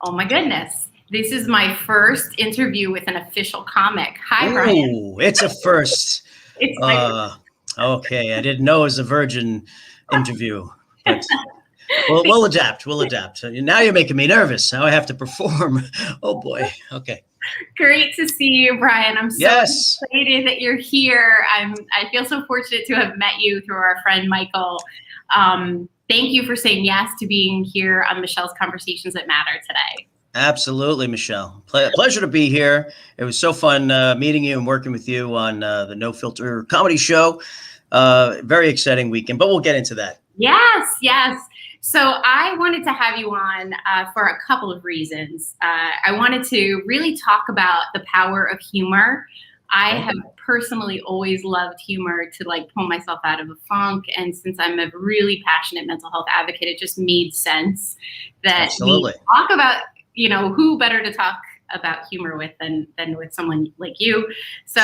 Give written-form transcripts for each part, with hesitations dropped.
Oh my goodness. This is my first interview with an official comic. Hi, Bryan. Ooh, it's a first. It's my Uh, okay, I didn't know it was a virgin interview, but we'll adapt. We'll adapt. Now you're making me nervous. Now I have to perform. Oh boy. Okay. great to see you, Bryan. I'm so Yes. excited that you're here. I feel so fortunate to have met you through our friend Michael. Thank you for saying yes to being here on Michelle's Conversations That Matter today. Absolutely, Michelle. Pleasure to be here. It was so fun meeting you and working with you on the No Filter comedy show. Very exciting weekend, but we'll get into that. Yes, yes. So I wanted to have you on for a couple of reasons. I wanted to really talk about the power of humor. I have personally always loved humor to like pull myself out of a funk. And since I'm a really passionate mental health advocate, it just made sense that Absolutely. we talk about, who better to talk about humor with than with someone like you. So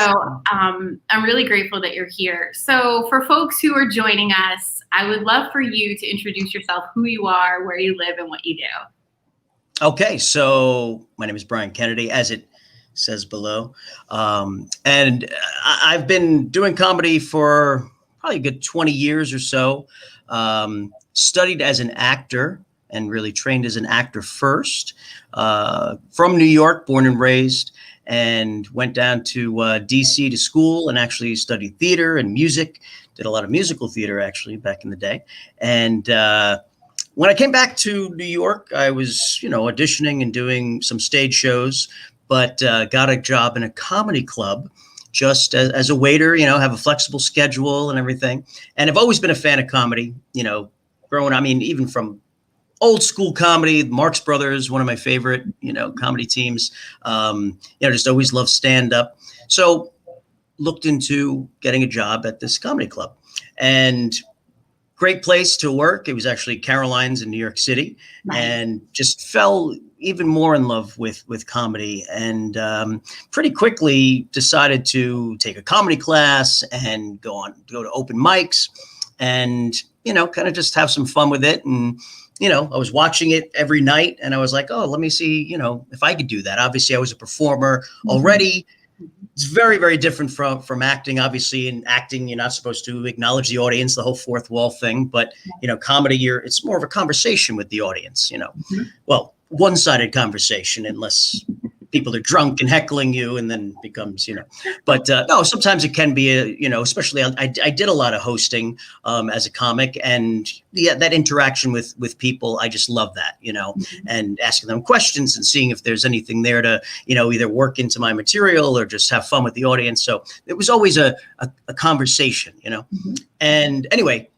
I'm really grateful that you're here. So for folks who are joining us, I would love for you to introduce yourself, who you are, where you live, and what you do. Okay, so my name is Bryan Kennedy, as it says below. And I've been doing comedy for probably a good 20 years or so. Studied as an actor and really trained as an actor first. From New York, born and raised, and went down to DC to school and actually studied theater and music. Did a lot of musical theater actually back in the day. And when I came back to New York, I was, auditioning and doing some stage shows, but got a job in a comedy club just as a waiter, have a flexible schedule and everything. And I've always been a fan of comedy, growing, even from old school comedy, Marx Brothers, one of my favorite, comedy teams, just always loved stand up. So looked into getting a job at this comedy club, and great place to work. It was actually Caroline's in New York City. Nice. And just fell even more in love with comedy, and pretty quickly decided to take a comedy class and go to open mics and, kind of just have some fun with it. And, I was watching it every night and I was like, oh, let me see, if I could do that. Obviously I was a performer already. It's very, very different from acting. Obviously, in acting, you're not supposed to acknowledge the audience, the whole fourth wall thing. But, comedy, it's more of a conversation with the audience, Well, one-sided conversation, unless people are drunk and heckling you, and then becomes, But no, sometimes it can be, especially I did a lot of hosting as a comic, and that interaction with people, I just love that, and asking them questions and seeing if there's anything there to, either work into my material or just have fun with the audience. So it was always a conversation, And anyway,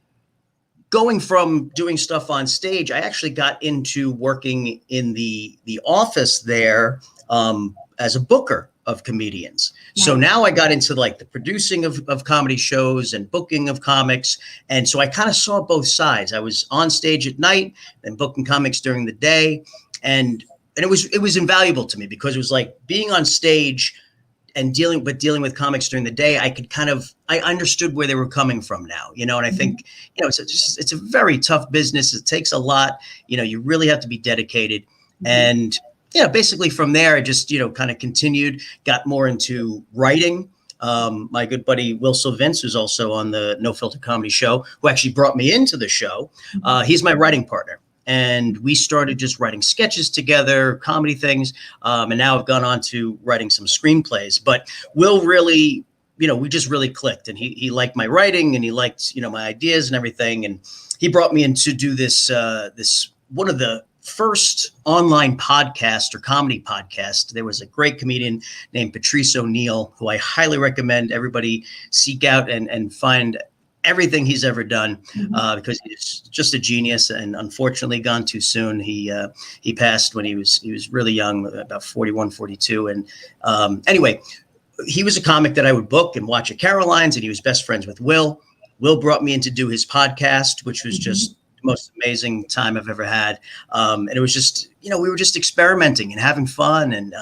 going from doing stuff on stage, I actually got into working in the office there as a booker of comedians. Yeah. So now I got into like the producing of comedy shows and booking of comics. And so I kind of saw both sides. I was on stage at night and booking comics during the day. And it was invaluable to me, because it was like being on stage and dealing with comics during the day. I understood where they were coming from now, and I think, it's a very tough business. It takes a lot, you really have to be dedicated. And basically from there, I just, kind of continued, got more into writing. My good buddy, Will Sylvince, who's also on the No Filter comedy show, who actually brought me into the show. He's my writing partner. And we started just writing sketches together, comedy things. And now I've gone on to writing some screenplays. But Will really, we just really clicked. And he liked my writing, and he liked, my ideas and everything. And he brought me in to do this one of the first online podcast or comedy podcast. There was a great comedian named Patrice O'Neill, who I highly recommend everybody seek out and find everything he's ever done, because he's just a genius, and unfortunately gone too soon. He passed when he was really young, about 41, 42. And anyway, he was a comic that I would book and watch at Caroline's, and he was best friends with Will. Will brought me in to do his podcast, which was just the most amazing time I've ever had. And it was just, we were just experimenting and having fun. And,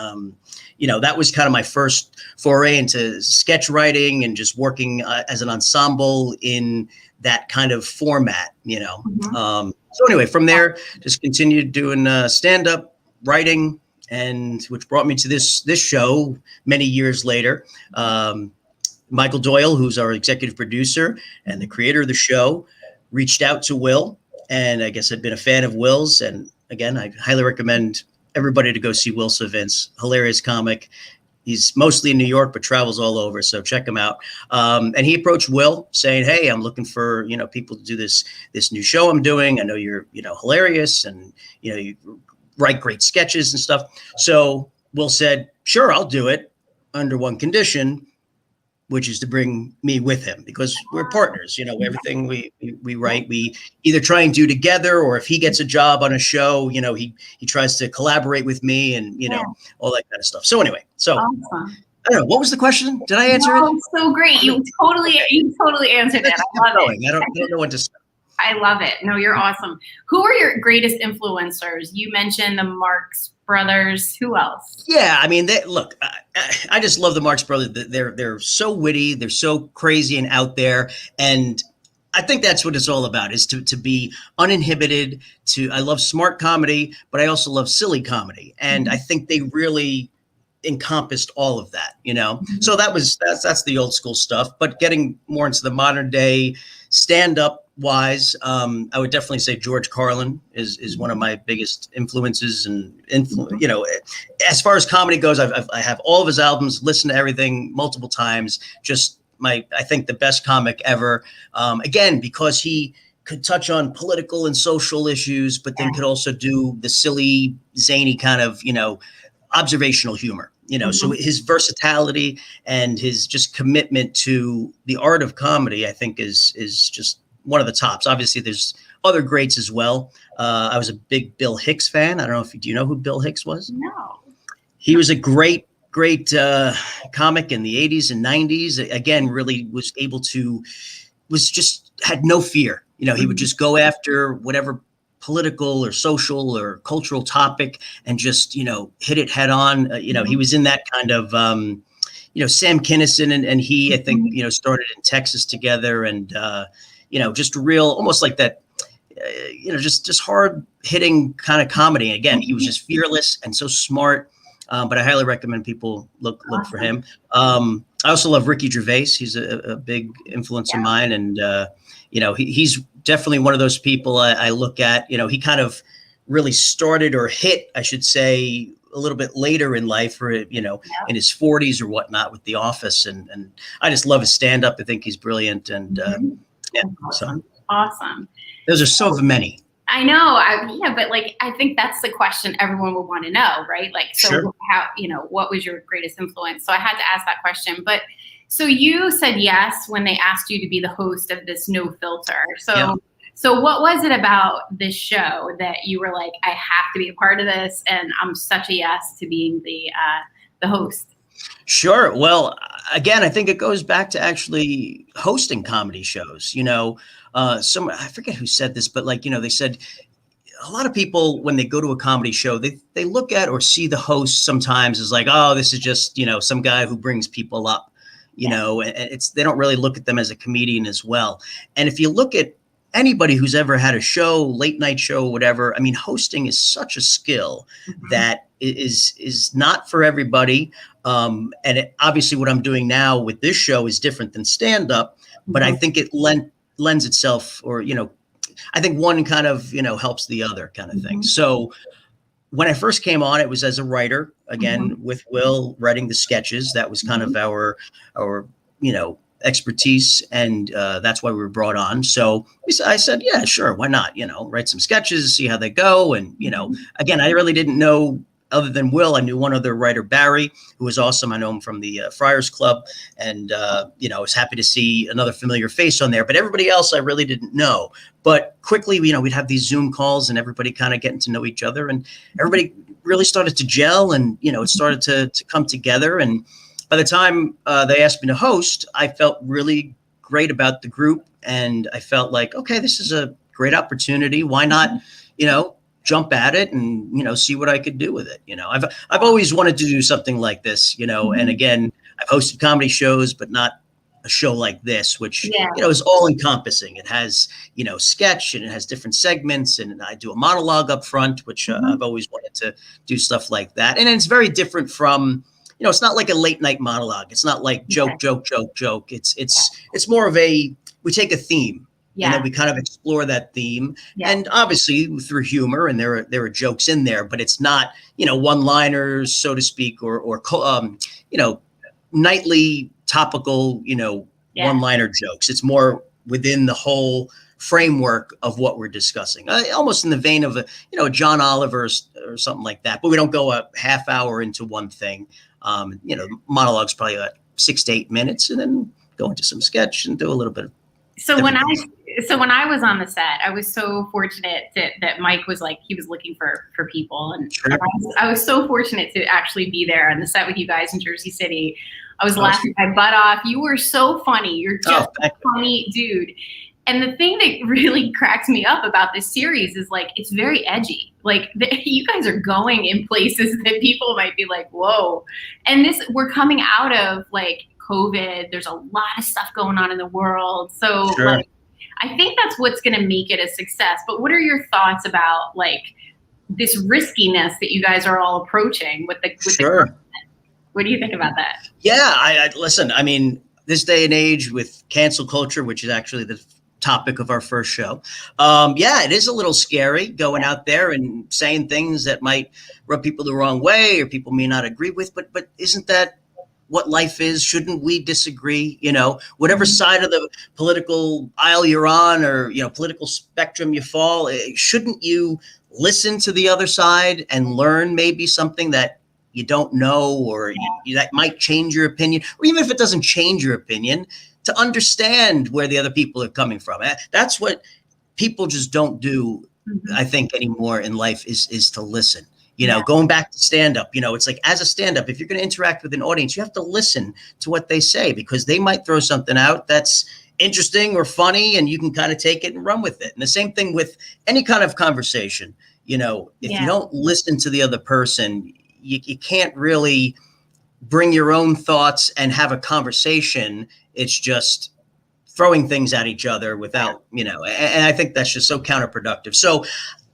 that was kind of my first foray into sketch writing and just working as an ensemble in that kind of format, So anyway, from there, just continued doing stand-up, writing, and which brought me to this show many years later. Michael Doyle, who's our executive producer and the creator of the show, reached out to Will, and I guess I'd been a fan of Will's. And again, I highly recommend everybody to go see Will Savint's hilarious comic. He's mostly in New York, but travels all over. So check him out. And he approached Will saying, "Hey, I'm looking for, people to do this new show I'm doing. I know you're, hilarious, and, you write great sketches and stuff." So Will said, "Sure, I'll do it under one condition, which is to bring me with him, because we're partners. Everything we write, we either try and do together, or if he gets a job on a show, he tries to collaborate with me, and all that kind of stuff." So anyway, Awesome. I don't know, what was the question? Did I answer it? So great. You totally answered it. I love it. I don't know what to say. I love it. No, you're awesome. Who are your greatest influencers? You mentioned the Marx Brothers. Who else? Yeah, I mean, look, I just love the Marx Brothers. They're so witty, they're so crazy and out there, and I think that's what it's all about: is to be uninhibited. I love smart comedy, but I also love silly comedy, and I think they really encompassed all of that. So that's the old school stuff. But getting more into the modern day stand up wise, I would definitely say George Carlin is one of my biggest influences, and as far as comedy goes, I have all of his albums, listened to everything multiple times. Just I think the best comic ever. Again, because he could touch on political and social issues, but then could also do the silly, zany kind of, observational humor. So his versatility and his just commitment to the art of comedy, I think is just one of the tops. Obviously, there's other greats as well. I was a big Bill Hicks fan. I don't know do you know who Bill Hicks was? No. He was a great comic in the 80s and 90s. Again, really had no fear. He would just go after whatever political or social or cultural topic and just, hit it head on. He was in that kind of, Sam Kinison and he, I think, started in Texas together, and, just real, almost like that, just hard hitting kind of comedy. And again, he was just fearless and so smart. But I highly recommend people look for him. I also love Ricky Gervais. He's a big influence of mine, and he's definitely one of those people I look at. He kind of really started, or hit, I should say, a little bit later in life, or in his 40s or whatnot, with The Office, and I just love his stand up. I think he's brilliant, and so awesome. Those are so many. I know. But I think that's the question everyone would want to know, right? Sure. How, what was your greatest influence? So I had to ask that question. But so you said yes when they asked you to be the host of this No FILTR. So what was it about this show that you were like, I have to be a part of this, and I'm such a yes to being the host? Sure. Well, again, I think it goes back to actually hosting comedy shows. I forget who said this, but they said a lot of people, when they go to a comedy show, they look at or see the host sometimes as like, oh, this is just, some guy who brings people up, and they don't really look at them as a comedian as well. And if you look at anybody who's ever had a show, late night show, whatever, I mean, hosting is such a skill that is not for everybody. And obviously what I'm doing now with this show is different than stand-up, but I think it lends itself, or, I think one kind of, helps the other kind of thing. So when I first came on, it was as a writer, again, with Will writing the sketches. That was kind of our expertise. And that's why we were brought on. So I said, yeah, sure. Why not? Write some sketches, see how they go. And, again, I really didn't know, other than Will, I knew one other writer, Barry, who was awesome. I know him from the Friars Club, and I was happy to see another familiar face on there. But everybody else, I really didn't know. But quickly, we'd have these Zoom calls, and everybody kind of getting to know each other, and everybody really started to gel, and it started to come together. And by the time they asked me to host, I felt really great about the group, and I felt like, okay, this is a great opportunity. Why not, jump at it and, see what I could do with it. I've always wanted to do something like this, and again, I've hosted comedy shows, but not a show like this, which, Yeah. is all encompassing. It has, sketch, and it has different segments, and I do a monologue up front, which I've always wanted to do stuff like that. And it's very different from, it's not like a late night monologue. It's not like joke, joke, joke, joke. It's more of we take a theme. Yeah. And then we kind of explore that theme, Yeah. and obviously through humor, and there are jokes in there, but it's not, one-liners, so to speak, or nightly topical, one-liner jokes. It's more within the whole framework of what we're discussing, almost in the vein of a John Oliver or something like that. But we don't go a half hour into one thing. Monologue's probably about 6 to 8 minutes, and then go into some sketch and do a little bit of. So when I was on the set, I was so fortunate that Mike was he was looking for people, and Sure. I was so fortunate to actually be there on the set with you guys in Jersey City. I was laughing my butt off. You were so funny. You're just a funny dude. And the thing that really cracks me up about this series is it's very edgy. You guys are going in places that people might be like, whoa. And we're coming out of COVID. There's a lot of stuff going on in the world. So Sure. I think that's what's going to make it a success. But what are your thoughts about this riskiness that you guys are all approaching with the Sure. what do you think about that? Yeah, I listen. I mean, this day and age with cancel culture, which is actually the topic of our first show. It is a little scary going out there and saying things that might rub people the wrong way, or people may not agree with. But isn't that what life is? Shouldn't we disagree? Whatever side of the political aisle you're on, or political spectrum you fall, shouldn't you listen to the other side and learn maybe something that you don't know, or that might change your opinion, or even if it doesn't change your opinion, to understand where the other people are coming from. That's what people just don't do, I think, anymore in life, is to listen. Going back to stand-up, it's as a stand-up, if you're going to interact with an audience, you have to listen to what they say, because they might throw something out that's interesting or funny, and you can kind of take it and run with it. And the same thing with any kind of conversation. If you don't listen to the other person, you can't really bring your own thoughts and have a conversation. It's just throwing things at each other without, and I think that's just so counterproductive. So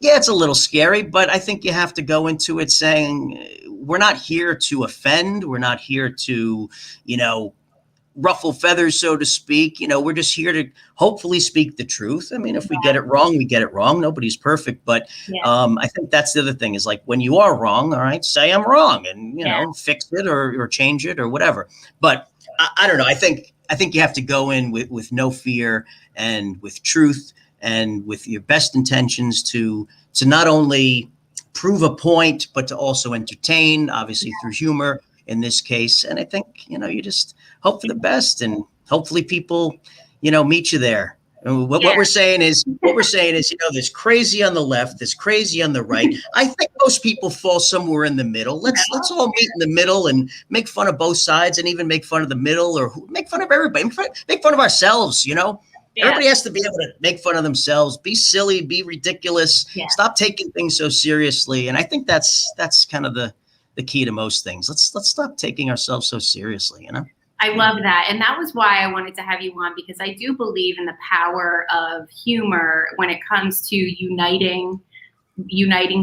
yeah, it's a little scary, but I think you have to go into it saying, we're not here to offend. We're not here to, ruffle feathers, so to speak. We're just here to hopefully speak the truth. I mean, if we get it wrong, we get it wrong. Nobody's perfect. But I think that's the other thing, is when you are wrong, all right, say I'm wrong, and, fix it or change it or whatever. But I don't know. I think you have to go in with no fear, and with truth, and with your best intentions to not only prove a point, but to also entertain, obviously through humor in this case. And I think, you just hope for the best, and hopefully people, meet you there. And what we're saying is, there's crazy on the left, there's crazy on the right. I think most people fall somewhere in the middle. Let's all meet in the middle and make fun of both sides, and even make fun of the middle, or make fun of everybody, make fun of ourselves, Everybody has to be able to make fun of themselves, be silly, be ridiculous, stop taking things so seriously. And I think that's kind of the key to most things. Let's stop taking ourselves so seriously, I love that. And that was why I wanted to have you on, because I do believe in the power of humor when it comes to uniting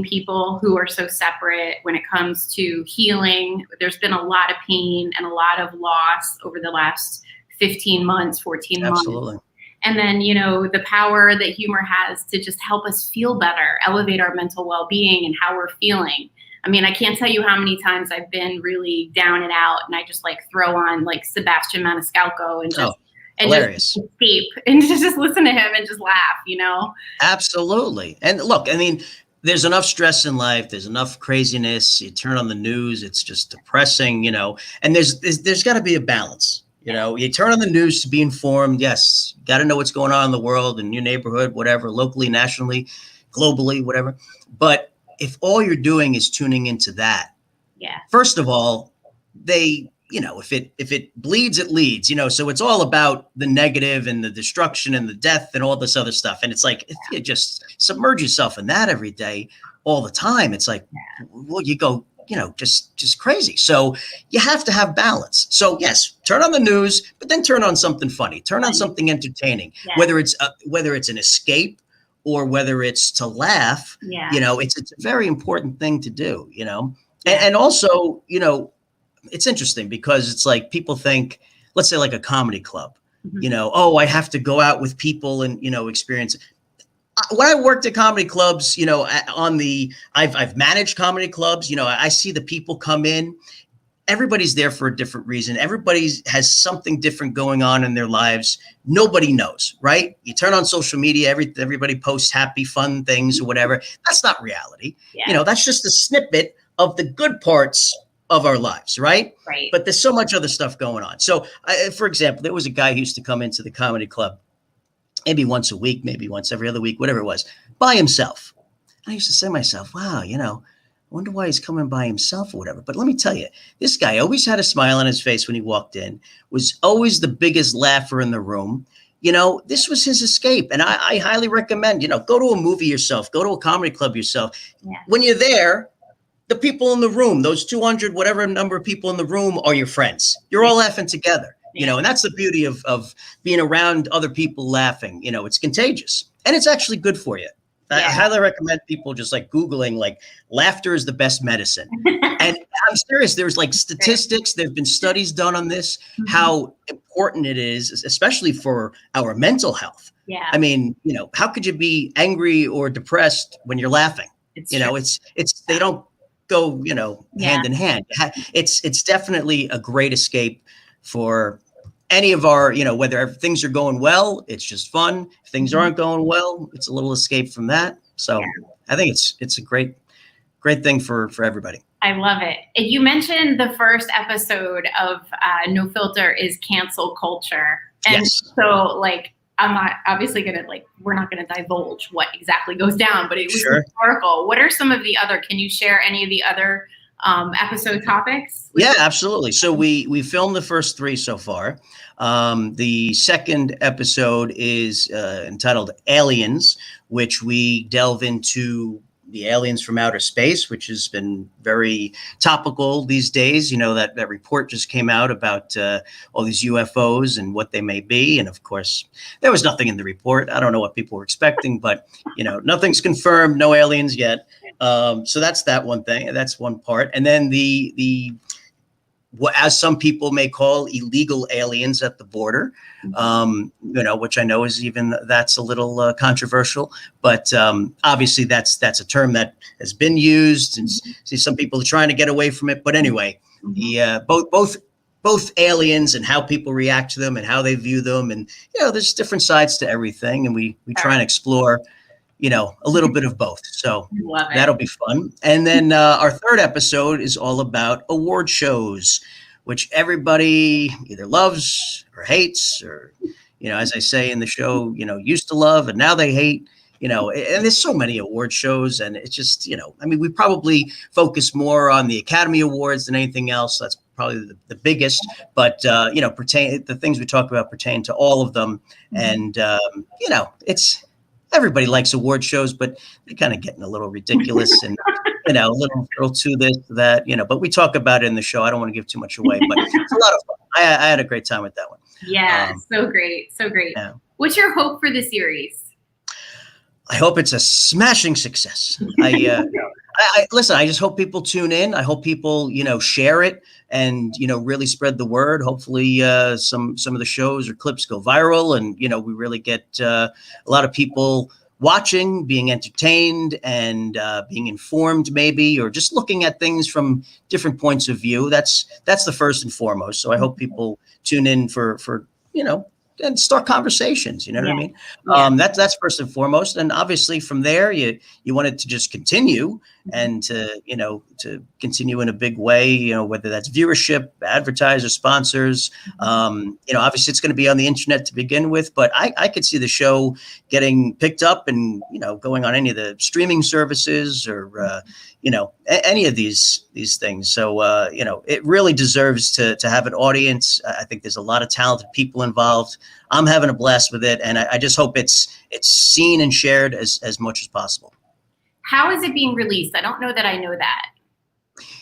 people who are so separate, when it comes to healing. There's been a lot of pain and a lot of loss over the last 15 months, 14 months. Absolutely. And then, the power that humor has to just help us feel better, elevate our mental well-being and how we're feeling. I mean, I can't tell you how many times I've been really down and out, and I just throw on Sebastian Maniscalco and just hilarious. Just escape and just listen to him and just laugh, Absolutely. And look, I mean, there's enough stress in life. There's enough craziness. You turn on the news, it's just depressing, and there's got to be a balance. You turn on the news to be informed. Yes, got to know what's going on in the world, in your neighborhood, whatever, locally, nationally, globally, whatever. But if all you're doing is tuning into that, first of all, if it bleeds, it leads, so it's all about the negative and the destruction and the death and all this other stuff. And it's if you just submerge yourself in that every day, all the time, it's well, you go just crazy. So you have to have balance. So yes, turn on the news, but then turn on something funny, turn on something entertaining, whether it's an escape or whether it's to laugh. It's a very important thing to do, and also, it's interesting because it's like people think, let's say like a comedy club, oh, I have to go out with people and, experience. When I worked at comedy clubs, I've managed comedy clubs, I see the people come in, everybody's there for a different reason. Everybody has something different going on in their lives. Nobody knows, right? You turn on social media, everybody posts happy, fun things or whatever. That's not reality. That's just a snippet of the good parts of our lives, right? Right. But there's so much other stuff going on. So, for example, there was a guy who used to come into the comedy club maybe once a week, maybe once every other week, whatever it was, by himself. And I used to say to myself, wow, I wonder why he's coming by himself or whatever. But let me tell you, this guy always had a smile on his face when he walked in, was always the biggest laugher in the room. This was his escape. And I highly recommend, go to a movie yourself, go to a comedy club yourself. Yeah. When you're there, the people in the room, those 200, whatever number of people in the room are your friends. You're all laughing together. And that's the beauty of being around other people laughing. It's contagious and it's actually good for you. I highly recommend people just like Googling, like, laughter is the best medicine. And I'm serious. There's like statistics. There've been studies done on this, how important it is, especially for our mental health. Yeah. I mean, how could you be angry or depressed when you're laughing? It's they don't go, hand in hand. It's definitely a great escape for any of our, whether things are going well, it's just fun. If things aren't going well, it's a little escape from that. So I think it's a great thing for everybody. I love it. And you mentioned the first episode of No Filter is cancel culture. And so like, I'm not obviously we're not going to divulge what exactly goes down, but it was historical. What are some of the other, can you share any of the other episode topics? Yeah, absolutely. So we filmed the first 3 so far. The second episode is entitled Aliens, which we delve into the aliens from outer space, which has been very topical these days. That report just came out about all these UFOs and what they may be. And of course, there was nothing in the report. I don't know what people were expecting, but nothing's confirmed, no aliens yet. So that's that one thing. That's one part. And then the as some people may call illegal aliens at the border, which I know is that's a little controversial, but obviously that's a term that has been used, and see some people are trying to get away from it. But anyway, both aliens and how people react to them and how they view them, and there's different sides to everything, and we try and explore a little bit of both. So that'll be fun. And then our third episode is all about award shows, which everybody either loves or hates, or, as I say in the show, used to love and now they hate, and there's so many award shows, and it's just, we probably focus more on the Academy Awards than anything else. That's probably the biggest, but, the things we talk about pertain to all of them. And, everybody likes award shows, but they're kind of getting a little ridiculous and, a little to this, that, but we talk about it in the show. I don't want to give too much away, but it's a lot of fun. I had a great time with that one. Yeah. So great. So great. Yeah. What's your hope for the series? I hope it's a smashing success. Listen, I just hope people tune in. I hope people, share it and, really spread the word. Hopefully some of the shows or clips go viral, and, we really get a lot of people watching, being entertained, and being informed maybe, or just looking at things from different points of view. That's the first and foremost. So I hope people tune in for and start conversations, what I mean? That's first and foremost. And obviously from there, you want it to just continue, and to continue in a big way, whether that's viewership, advertisers, sponsors. Obviously it's going to be on the internet to begin with, but I could see the show getting picked up and, going on any of the streaming services, or, any of these things. So, it really deserves to have an audience. I think there's a lot of talented people involved. I'm having a blast with it, and I just hope it's seen and shared as much as possible. How is it being released? I don't know that I know that.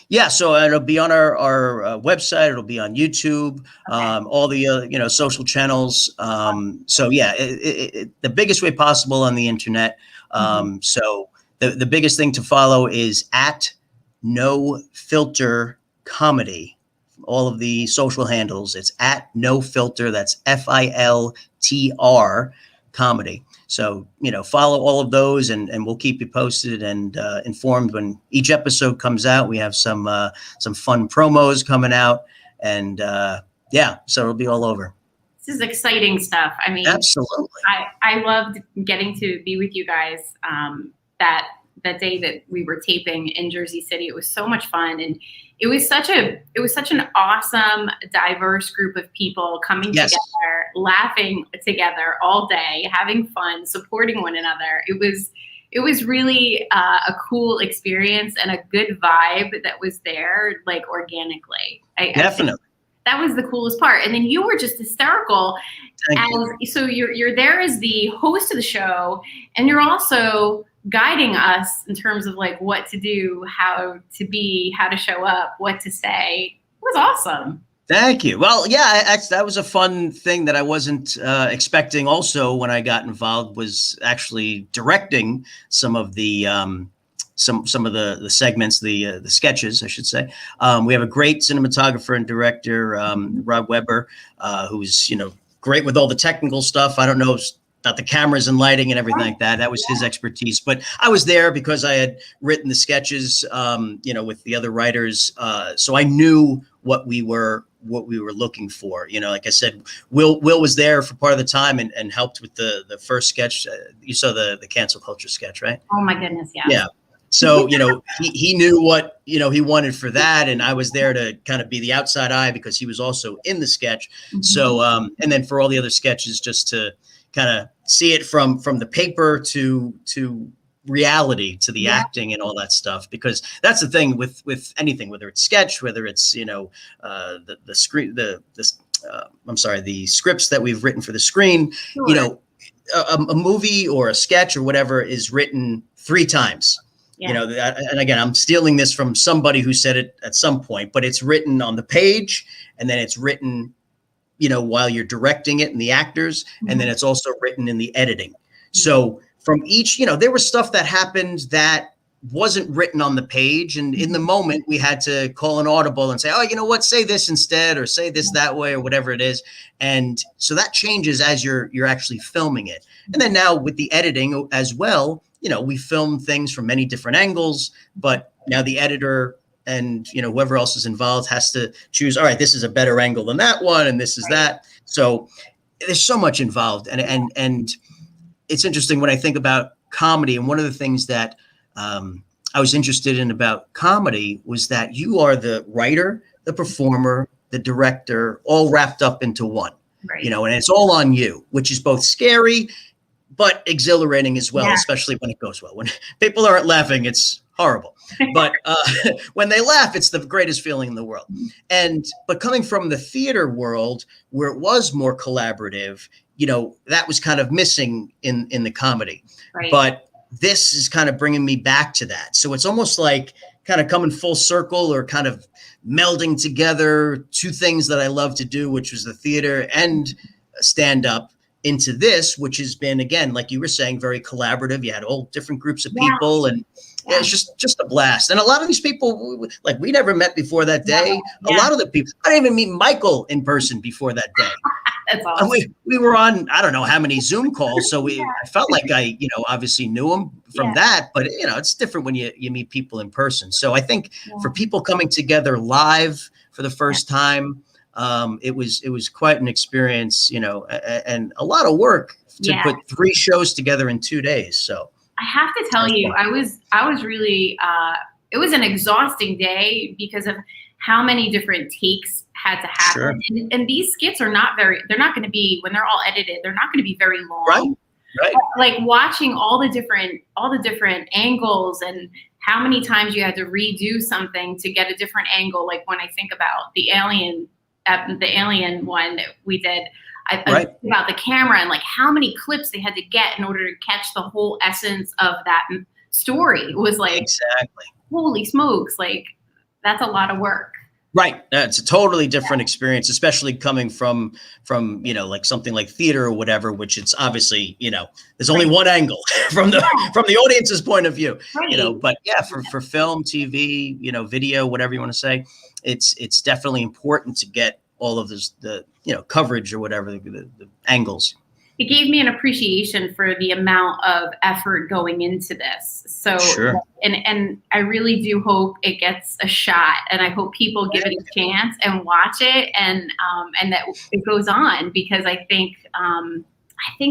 Yeah, so it'll be on our website. It'll be on YouTube, Okay. all the social channels. So yeah, the biggest way possible on the internet. Mhm. So the biggest thing to follow is at No Filter Comedy. All of the social handles. It's at No Filter. That's FILTR comedy. So, follow all of those, and we'll keep you posted and informed when each episode comes out. We have some fun promos coming out, and yeah, so it'll be all over. This is exciting stuff. I mean, Absolutely. I loved getting to be with you guys that day that we were taping in Jersey City. It was so much fun, and it was such an awesome, diverse group of people coming Yes. together, laughing together all day, having fun, supporting one another. It was really a cool experience and a good vibe that was there, like organically. Definitely. That was the coolest part. And then you were just hysterical. Thank you. So you're there as the host of the show, and you're also guiding us in terms of like what to do, how to be, how to show up, what to say. It was awesome. Thank you. Well, yeah, that was a fun thing that I wasn't expecting. Also, when I got involved, was actually directing some of the some of the segments, the sketches, I should say. We have a great cinematographer and director, Rob Weber, who's great with all the technical stuff. I don't know about the cameras and lighting and everything like that. That was his expertise. But I was there because I had written the sketches, with the other writers, so I knew what we were looking for. Like I said, Will was there for part of the time and helped with the first sketch. You saw the cancel culture sketch, right? Oh my goodness, yeah. Yeah. So, he knew what, he wanted for that. And I was there to kind of be the outside eye because he was also in the sketch. Mm-hmm. So, and then for all the other sketches, just to kind of see it from the paper to reality, to the acting and all that stuff, because that's the thing with anything, whether it's sketch, whether it's, the screen, the scripts that we've written for the screen, Sure. A movie or a sketch or whatever is written 3 times. Yeah. And again, I'm stealing this from somebody who said it at some point, but it's written on the page, and then it's written, while you're directing it and the actors, and then it's also written in the editing. So from each, there was stuff that happened that wasn't written on the page. And in the moment we had to call an audible and say, oh, you know what, say this instead, or say this that way, or whatever it is. And so that changes as you're actually filming it. And then now with the editing as well, we film things from many different angles, but now the editor and, whoever else is involved has to choose, all right, this is a better angle than that one, and this is that. So there's so much involved. And it's interesting when I think about comedy. And one of the things that I was interested in about comedy was that you are the writer, the performer, the director, all wrapped up into one, Right. and it's all on you, which is both scary, but exhilarating as well, especially when it goes well. When people aren't laughing, it's horrible. But when they laugh, it's the greatest feeling in the world. But coming from the theater world, where it was more collaborative, that was kind of missing in the comedy. Right. But this is kind of bringing me back to that. So it's almost like kind of coming full circle, or kind of melding together 2 things that I love to do, which was the theater and stand up, into this, which has been, again, like you were saying, very collaborative. You had all different groups of people, and it's just a blast. And a lot of these people, like, we never met before that day. A lot of the people, I didn't even meet Michael in person before that day. That's awesome. We were on, I don't know how many Zoom calls. So I felt like I, obviously knew him from that, but it's different when you meet people in person. So I think for people coming together live for the first time, it was quite an experience, and a lot of work to put 3 shows together in 2 days. So I have to tell you, I was really, it was an exhausting day because of how many different takes had to happen. Sure. And these skits are they're not going to be, when they're all edited, they're not going to be very long. Right. Like watching all the different angles, and how many times you had to redo something to get a different angle. Like when I think about the alien one that we did, I think about the camera and like how many clips they had to get in order to catch the whole essence of that story. It was like, exactly. Holy smokes. Like, that's a lot of work. Right. It's a totally different experience, especially coming from, like something like theater or whatever, which it's obviously, there's only one angle from the audience's point of view, but yeah, for film, TV, video, whatever you want to say, it's definitely important to get all of this, coverage or whatever, the angles. It gave me an appreciation for the amount of effort going into this. So, sure. And I really do hope it gets a shot, and I hope people give it a chance and watch it, and that it goes on, because I think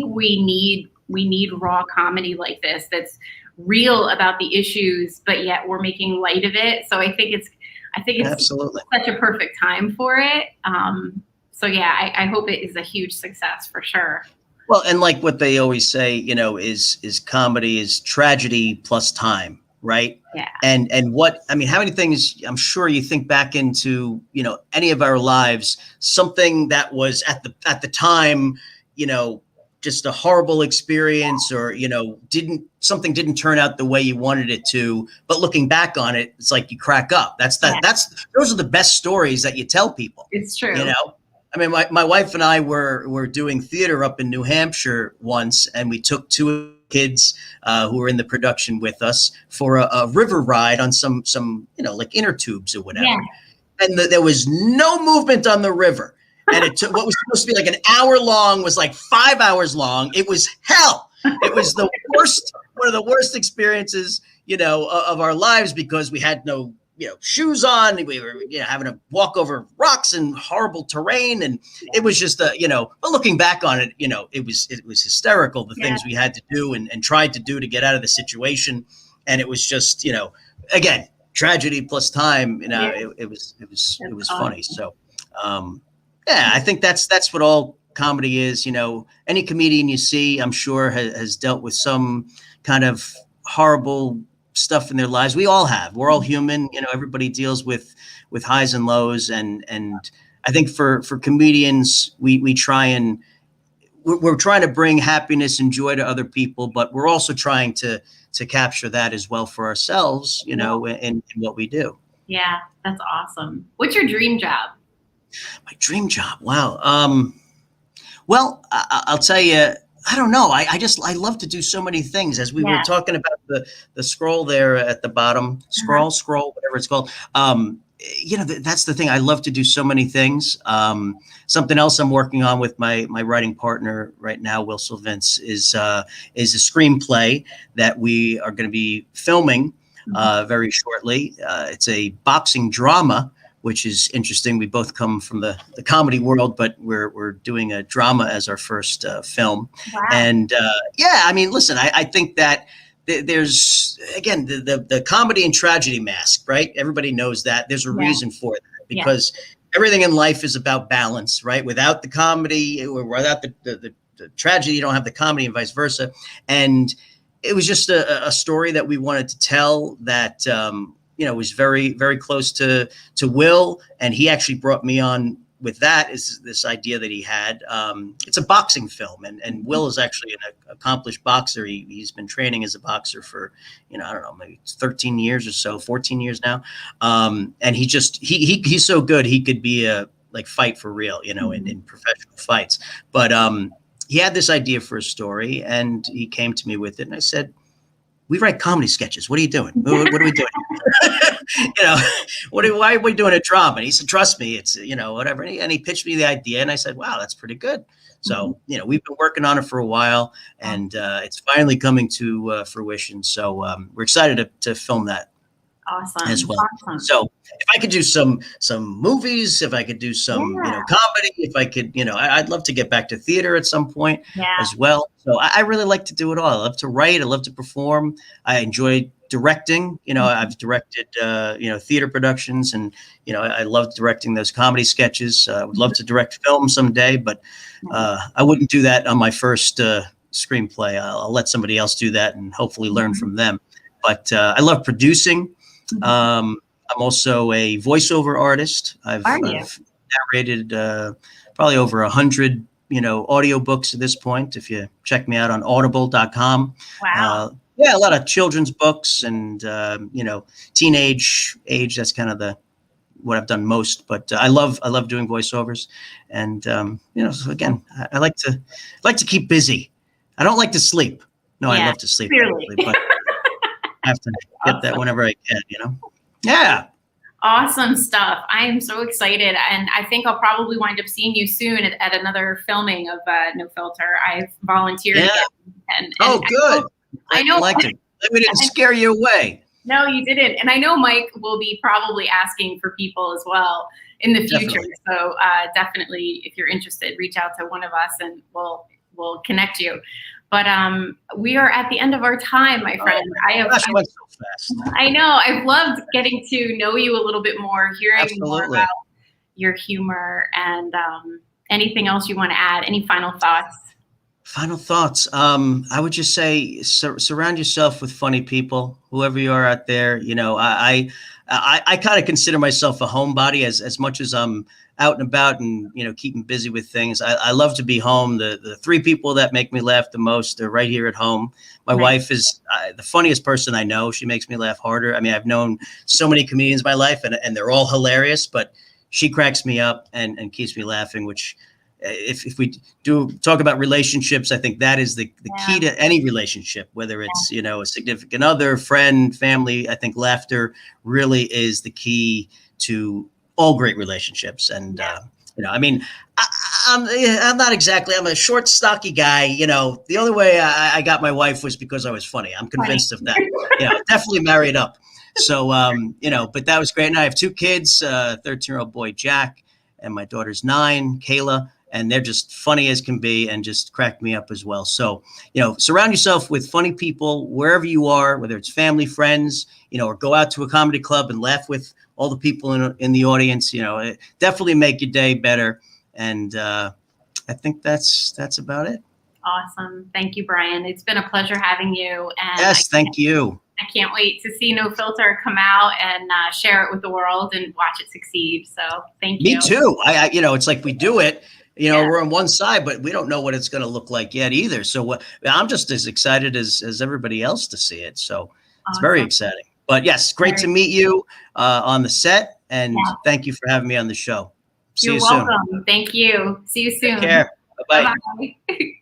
we need raw comedy like this that's real about the issues, but yet we're making light of it. So I think it's absolutely such a perfect time for it. So yeah, I hope it is a huge success for sure. Well, and like what they always say, is comedy is tragedy plus time, right? Yeah. And how many things, I'm sure you think back into, any of our lives, something that was at the time, just a horrible experience, or, something didn't turn out the way you wanted it to, but looking back on it, it's like you crack up. Those are the best stories that you tell people. It's true. I mean, my wife and I were doing theater up in New Hampshire once, and we took two kids who were in the production with us for a river ride on some like inner tubes or whatever. Yeah. And there was no movement on the river. And it took what was supposed to be like an hour long was like 5 hours long. It was hell. It was the worst, one of the worst experiences, of our lives, because we had no shoes on. We were, having to walk over rocks and horrible terrain. And it was just, but looking back on it, it was hysterical, the things we had to do and tried to do to get out of the situation. And it was just, again, tragedy plus time, it was funny. So, yeah, I think that's what all comedy is. Any comedian you see, I'm sure has dealt with some kind of horrible stuff in their lives. We all have. We're all human. Everybody deals with highs and lows, and I think for comedians, we try and we're trying to bring happiness and joy to other people, but we're also trying to capture that as well for ourselves, in what we do. Yeah, that's awesome. What's your dream job? My dream job. Wow. Well, I'll tell you, I don't know. I love to do so many things. As we were talking about the scroll there at the bottom, scroll, whatever it's called. That's the thing. I love to do so many things. Something else I'm working on with my writing partner right now, Will Sylvince, is a screenplay that we are going to be filming very shortly. It's a boxing drama, which is interesting. We both come from the comedy world, but we're doing a drama as our first film. Wow. And I mean, listen, I think that there's, again, the comedy and tragedy mask, right? Everybody knows that. There's a reason for that, because everything in life is about balance, right? Without the comedy, or without the tragedy, you don't have the comedy, and vice versa. And it was just a story that we wanted to tell that was very, very close to Will. And he actually brought me on with that, is this idea that he had. It's a boxing film, and Will is actually an accomplished boxer. He's been training as a boxer for, I don't know, maybe 13 years or so, 14 years now. And he's so good, he could be fight for real, in professional fights. But he had this idea for a story, and he came to me with it, and I said, we write comedy sketches. What are you doing? What are we doing? Why are we doing a drama? And he said, trust me, it's, whatever. And he pitched me the idea, and I said, wow, that's pretty good. So, we've been working on it for a while, and it's finally coming to fruition. So we're excited to film that. Awesome. As well. Awesome. So if I could do some movies, if I could do some, comedy, if I could, I'd love to get back to theater at some point as well. So I really like to do it all. I love to write. I love to perform. I enjoy directing. I've directed, theater productions, and, I love directing those comedy sketches. I would love to direct film someday, but I wouldn't do that on my first screenplay. I'll let somebody else do that and hopefully learn from them. But I love producing. I'm also a voiceover artist. I've narrated probably over 100, audiobooks at this point. If you check me out on audible.com. Wow. Yeah, a lot of children's books and teenage age. That's kind of the what I've done most. But I love doing voiceovers, and so again, I like to keep busy. I don't like to sleep. No, I Yeah, love to sleep, clearly. actually, but I have to get that Awesome. whenever I can. Yeah. Awesome stuff. I am so excited. And I think I'll probably wind up seeing you soon at another filming of No Filter. I've volunteered Yeah. again. And Oh, good. I know. I liked it. We didn't scare you away. No, you didn't. And I know Mike will be probably asking for people as well in the future. Definitely. So definitely, if you're interested, reach out to one of us and we'll connect you. But we are at the end of our time, my friend. Gosh, it went so fast. I know. I've loved getting to know you a little bit more, hearing more Absolutely. about your humor, and anything else you want to add. Any final thoughts? Final thoughts. I would just say surround yourself with funny people, whoever you are out there. I kind of consider myself a homebody as much as I'm out and about and keeping busy with things. I love to be home. The three people that make me laugh the most are right here at home. My Right. wife is the funniest person I know. She makes me laugh harder. I mean, I've known so many comedians in my life, and they're all hilarious, but she cracks me up and keeps me laughing, which if we do talk about relationships, I think that is the key to any relationship, whether it's, a significant other, friend, family. I think laughter really is the key to all great relationships. And, I mean, I'm not exactly, I'm a short, stocky guy. The only way I got my wife was because I was funny. I'm convinced of that. Definitely married up. So, but that was great. And I have two kids, 13-year-old boy, Jack, and my daughter's 9, Kayla. And they're just funny as can be and just crack me up as well. So, surround yourself with funny people wherever you are, whether it's family, friends, or go out to a comedy club and laugh with all the people in the audience. Definitely make your day better. And I think that's about it. Awesome. Thank you, Bryan. It's been a pleasure having you. And yes, thank you. I can't wait to see No Filter come out and share it with the world and watch it succeed. So thank you. Me too. I it's like we do it. We're on one side, but we don't know what it's going to look like yet either. So I'm just as excited as everybody else to see it. So it's very exciting. But yes, great to meet you on the set. And thank you for having me on the show. See you soon. You're welcome. Thank you. See you soon. Take care. Bye-bye. Bye-bye.